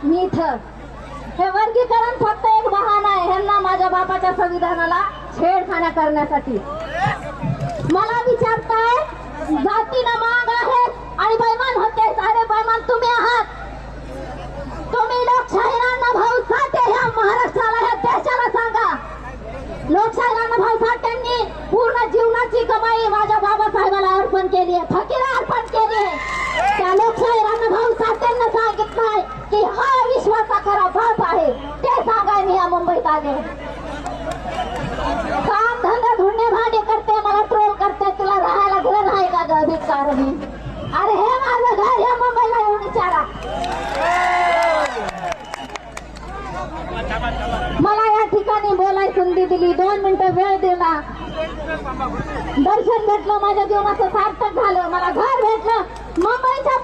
मी इथं. हे वर्गीकरण फक्त एक बहाणा आहे ह्यांना माझ्या बापाच्या संविधानाला छेडखाना करण्यासाठी. मला विचारताय जातीनं माग आहेत आणि बैमान होते. अरे बैमान तुम्ही आहात. तुम्ही लोकशाहीरांना भाऊ साठे ह्या महाराष्ट्राला ह्या देशाला सांगा. लोकशाहीरांना भाऊ साठ्यांनी पूर्ण जीवनाची कमाई माझ्या बाबासाहेबाला अर्पण केली आहे, फकीरा अर्पण केली आहे. त्या लोकशाहीरांना भाऊ साठ्यांना सांगितलंय की हा विश्वाचा खरा बाप आहे. ते सांगाय मी या मुंबईत आले. काम धंदा धुंडे भांडे करते, मला ट्रोल करते. तुला राहायला घर आहे का ग भिकारणी? अरे हे माझं घर, हे मुंबईला येऊन विचारा. मला या ठिकाणी बोलाय संधी दिली, 2 मिनिटं वेळ दिला. दर्शन भेटलं, माझ्या जीवनाचं सार्थक झालं. मला घर भेटलं. मुंबईच्या